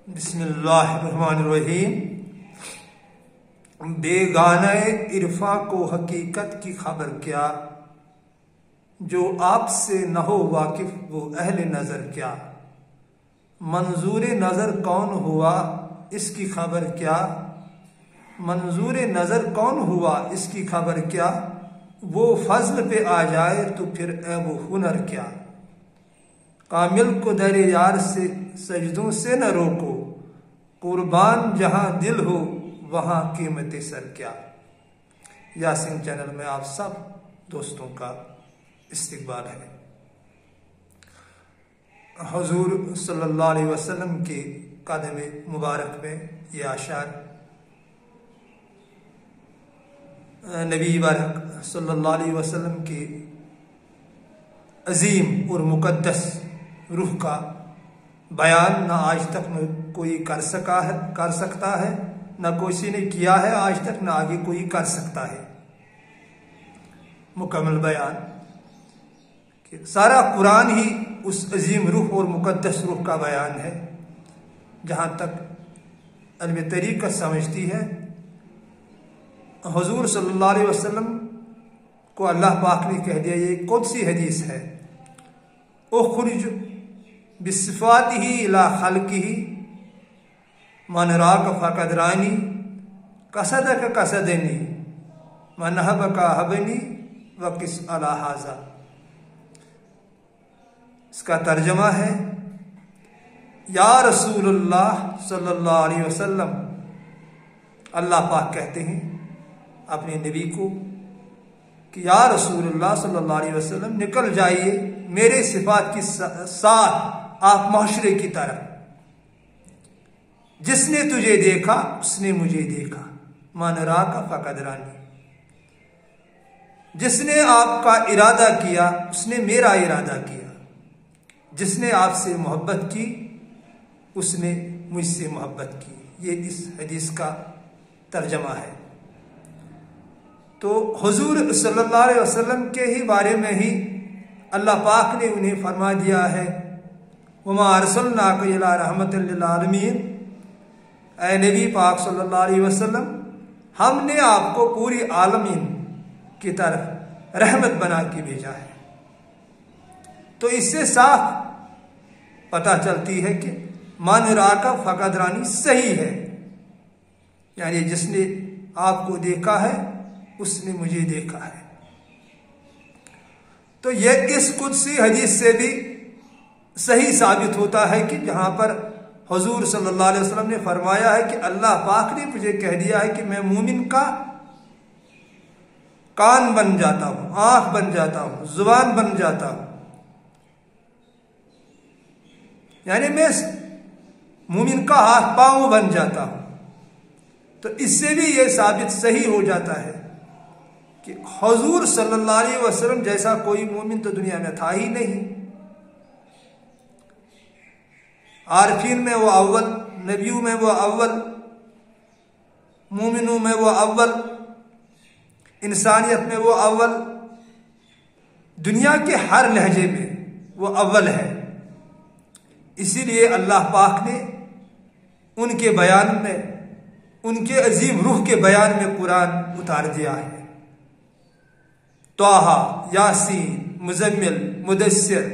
بسم اللہ الرحمن الرحیم۔ بیگانہ عرفاں کو حقیقت کی خبر کیا، جو آپ سے نہ ہو واقف وہ اہل نظر کیا۔ منظور نظر کون ہوا اس کی خبر کیا، منظور نظر کون ہوا اس کی خبر کیا۔ وہ فضل پہ آ جائے تو پھر عیب و ہنر کیا۔ کامل کو در یار سے سجدوں سے نہ روکو، قربان جہاں دل ہو وہاں قیمت سر کیا۔ یاسین چینل میں آپ سب دوستوں کا استقبال ہے۔ حضور صلی اللہ علیہ وسلم کے قدم مبارک میں یہ اشعار نبی بارک صلی اللہ علیہ وسلم کی عظیم اور مقدس روح کا بیان نہ آج تک نہ کوئی کر سکتا ہے، نہ کسی نے کیا ہے آج تک، نہ آگے کوئی کر سکتا ہے۔ مکمل بیان کہ سارا قرآن ہی اس عظیم روح اور مقدس روح کا بیان ہے۔ جہاں تک علم طریقت سمجھتی ہے، حضور صلی اللہ علیہ وسلم کو اللہ پاک نے کہہ دیا، یہ قدسی حدیث ہے، اخرج بصفاتہ الی خلقہ من راک فقد رانی، قصدک قصدنی من حبک حبنی وقس علی ھذا۔ اس کا ترجمہ ہے، یا رسول اللہ صلی اللہ علیہ وسلم، اللہ پاک کہتے ہیں اپنے نبی کو کہ یا رسول اللہ صلی اللہ علیہ وسلم نکل جائیے میرے صفات کی ساتھ آپ معاشرے کی طرف۔ جس نے تجھے دیکھا اس نے مجھے دیکھا، من راک فقد رانی۔ جس نے آپ کا ارادہ کیا اس نے میرا ارادہ کیا، جس نے آپ سے محبت کی اس نے مجھ سے محبت کی۔ یہ اس حدیث کا ترجمہ ہے۔ تو حضور صلی اللہ علیہ وسلم کے ہی بارے میں ہی اللہ پاک نے انہیں فرما دیا ہے، وَمَا أَرْسَلْنَاكَ إِلَىٰ رَحْمَةً لِّلْعَالَمِينَ۔ اے نبی پاک صلی اللہ علیہ وسلم، ہم نے آپ کو پوری عالمین کی طرف رحمت بنا کے بھیجا ہے۔ تو اس سے صاف پتہ چلتی ہے کہ من راک فقد رانی صحیح ہے، یعنی جس نے آپ کو دیکھا ہے اس نے مجھے دیکھا ہے۔ تو یہ اس قدسی حدیث سے بھی صحیح ثابت ہوتا ہے کہ جہاں پر حضور صلی اللہ علیہ وسلم نے فرمایا ہے کہ اللہ پاک نے مجھے کہہ دیا ہے کہ میں مومن کا کان بن جاتا ہوں، آنکھ بن جاتا ہوں، زبان بن جاتا ہوں، یعنی میں مومن کا ہاتھ پاؤں بن جاتا ہوں۔ تو اس سے بھی یہ ثابت صحیح ہو جاتا ہے کہ حضور صلی اللہ علیہ وسلم جیسا کوئی مومن تو دنیا میں تھا ہی نہیں۔ عارفین میں وہ اول، نبیوں میں وہ اول، مومنوں میں وہ اول، انسانیت میں وہ اول، دنیا کے ہر لہجے میں وہ اول ہے۔ اسی لیے اللہ پاک نے ان کے بیان میں، ان کے عظیم روح کے بیان میں قرآن اتار دیا ہے۔ طٰہٰ، یاسین، مزمل، مدثر،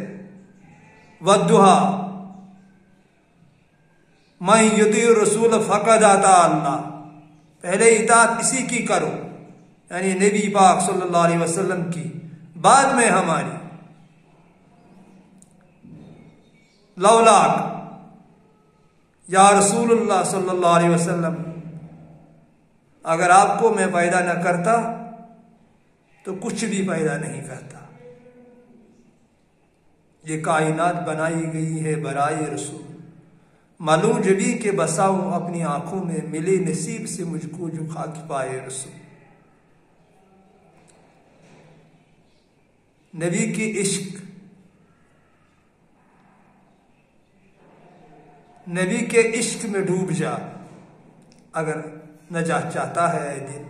والضحیٰ، من یطیع الرسول فقد اطاع اللہ۔ پہلے اطاعت اسی کی کرو، یعنی نبی پاک صلی اللہ علیہ وسلم کی، بعد میں ہماری۔ لولاک، یا رسول اللہ صلی اللہ علیہ وسلم، اگر آپ کو میں پیدا نہ کرتا تو کچھ بھی پیدا نہیں کرتا۔ یہ کائنات بنائی گئی ہے برائے رسول، معلوم جبی کے بساؤں اپنی آنکھوں میں، ملے نصیب سے مجھ کو جو خاک پائے رسول۔ نبی کی عشق، نبی کے عشق میں ڈوب جا اگر نجات چاہتا ہے اے دل۔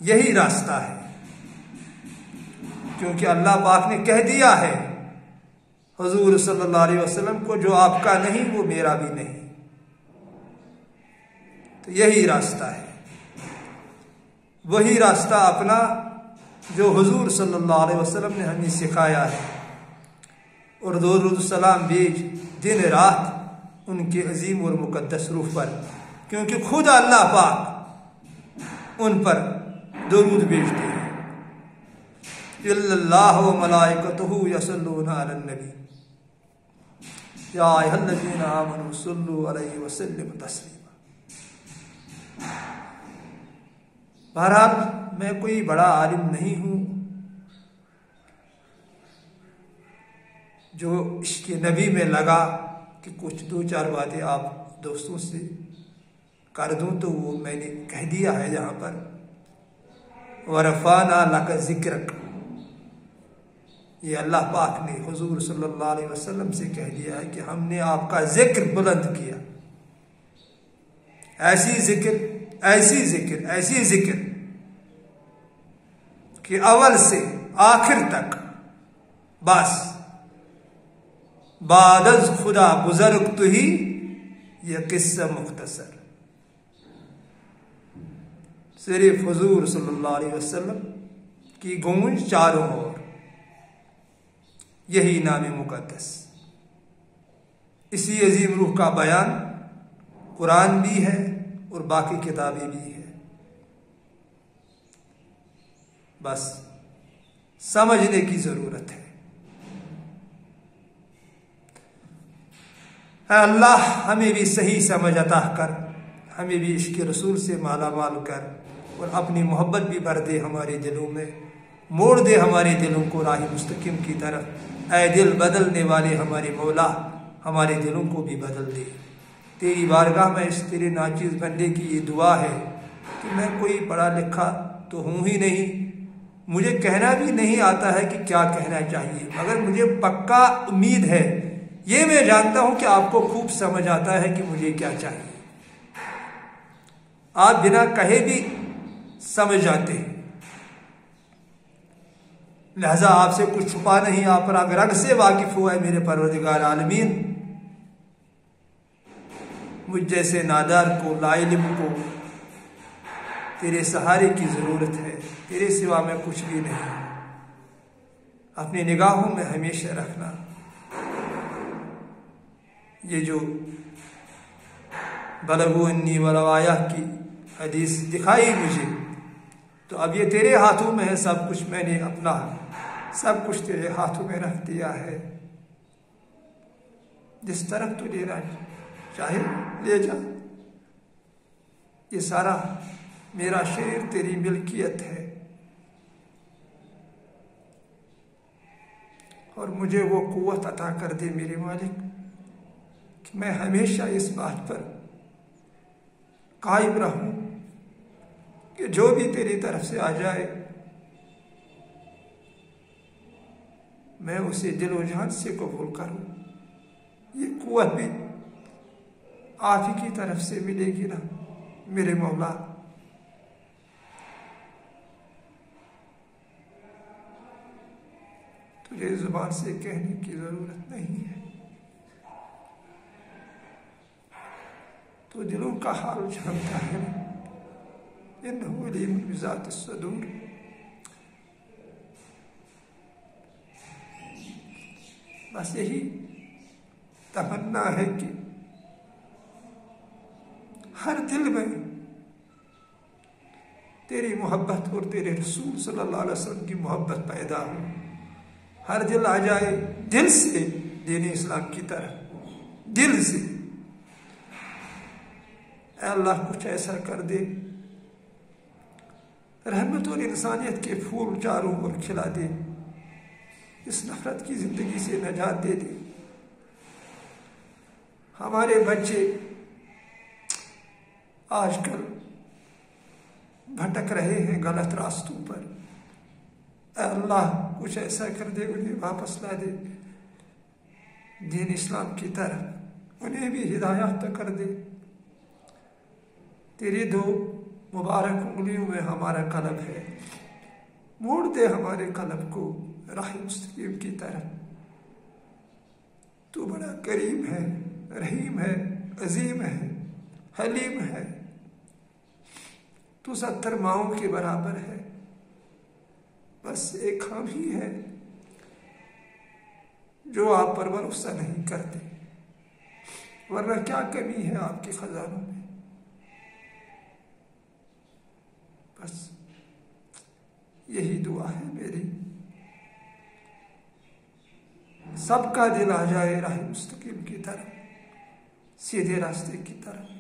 یہی راستہ ہے، کیونکہ اللہ پاک نے کہہ دیا ہے، حضور صلی اللہ علیہ وسلم کو جو آپ کا نہیں وہ میرا بھی نہیں۔ تو یہی راستہ ہے، وہی راستہ اپنا جو حضور صلی اللہ علیہ وسلم نے ہمیں سکھایا ہے، اور درود السلام بھیج دن رات ان کے عظیم اور مقدس روح پر، کیونکہ خود اللہ پاک ان پر درود بھیجتے ہیں۔ اللہ و ملائکتہ یصلون علی النبی یا ایھا الذین آمنوا صلوا علیہ وسلموا تسلیما۔ بہرحال میں کوئی بڑا عالم نہیں ہوں جو عشق نبی میں لگا کہ کچھ دو چار باتیں آپ دوستوں سے کر دوں، تو وہ میں نے کہہ دیا ہے یہاں پر۔ وَرَفَعْنَا لَكَ ذِكْرَكَ، یہ اللہ پاک نے حضور صلی اللہ علیہ وسلم سے کہہ دیا ہے کہ ہم نے آپ کا ذکر بلند کیا۔ ایسی ذکر ایسی ذکر ایسی ذکر کہ اول سے آخر تک بس بعد از خدا بزرگ تو ہی یہ قصہ مختصر، صرف حضور صلی اللہ علیہ وسلم کی گونج چاروں اور، یہی نام مقدس۔ اسی عظیم روح کا بیان قرآن بھی ہے اور باقی کتابیں بھی ہیں، بس سمجھنے کی ضرورت ہے۔ اے اللہ ہمیں بھی صحیح سمجھ عطا کر، ہمیں بھی عشق رسول سے مالا مال کر، اور اپنی محبت بھی بھر دے ہمارے دلوں میں، موڑ دے ہمارے دلوں کو راہ مستقیم کی طرف۔ اے دل بدلنے والے ہمارے مولا، ہمارے دلوں کو بھی بدل دے۔ تیری بارگاہ میں اس تیرے ناچیز بندے کی یہ دعا ہے کہ میں کوئی پڑھا لکھا تو ہوں ہی نہیں، مجھے کہنا بھی نہیں آتا ہے کہ کیا کہنا چاہیے، مگر مجھے پکا امید ہے، یہ میں جانتا ہوں کہ آپ کو خوب سمجھ آتا ہے کہ مجھے کیا چاہیے۔ آپ بنا کہے بھی سمجھ جاتے ہیں، لہذا آپ سے کچھ چھپا نہیں، آپ رگ رگ سے واقف ہوا ہے میرے پروردگار عالمین۔ مجھ جیسے نادار کو، لا علم کو تیرے سہارے کی ضرورت ہے، تیرے سوا میں کچھ بھی نہیں۔ اپنی نگاہوں میں ہمیشہ رکھنا یہ جو بلغوا انی ولو آیہ کی حدیث دکھائی مجھے، تو اب یہ تیرے ہاتھوں میں ہے سب کچھ، میں نے اپنا سب کچھ تیرے ہاتھوں میں رکھ دیا ہے، جس طرف تو لینا چاہے لے جا، یہ سارا میرا شریر تیری ملکیت ہے، اور مجھے وہ قوت عطا کر دے میرے مالک کہ میں ہمیشہ اس بات پر قائم رہوں کہ جو بھی تیری طرف سے آ جائے میں اسے دل و جان سے قبول کروں۔ یہ قوت بھی آپ ہی کی طرف سے ملے گی نا میرے مولا۔ تجھے زبان سے کہنے کی ضرورت نہیں ہے، تو دلوں کا حال جانتا ہے، انہ علیم بذات الصدور۔ بس یہی تمنا ہے کہ ہر دل میں تیری محبت اور تیرے رسول صلی اللہ علیہ وسلم کی محبت پیدا ہو، ہر دل آ جائے دل سے دین اسلام کی طرف، دل سے۔ اے اللہ کچھ ایسا کر دے، رحمت اور انسانیت کے پھول چاروں اور کھلا دے، اس نفرت کی زندگی سے نجات دے دے۔ ہمارے بچے آج کل بھٹک رہے ہیں غلط راستوں پر، اے اللہ کچھ ایسا کر دے، انہیں واپس لا دے دین اسلام کی طرف، انہیں بھی ہدایت کر دے۔ تیری دو مبارک انگلیوں میں ہمارا قلب ہے، موڑ دے ہمارے قلب کو راہ مستقیم کی طرف۔ تو بڑا کریم ہے، رحیم ہے، عظیم ہے، حلیم ہے، تو 70 ماؤں کے برابر ہے، بس ایک ہم ہی ہے جو آپ پر بھروسہ نہیں کرتے، ورنہ کیا کمی ہے آپ کے خزانوں میں؟ بس یہی دعا ہے میری، سب کا دل آ جائے راہ مستقیم کی طرف، سیدھے راستے کی طرف۔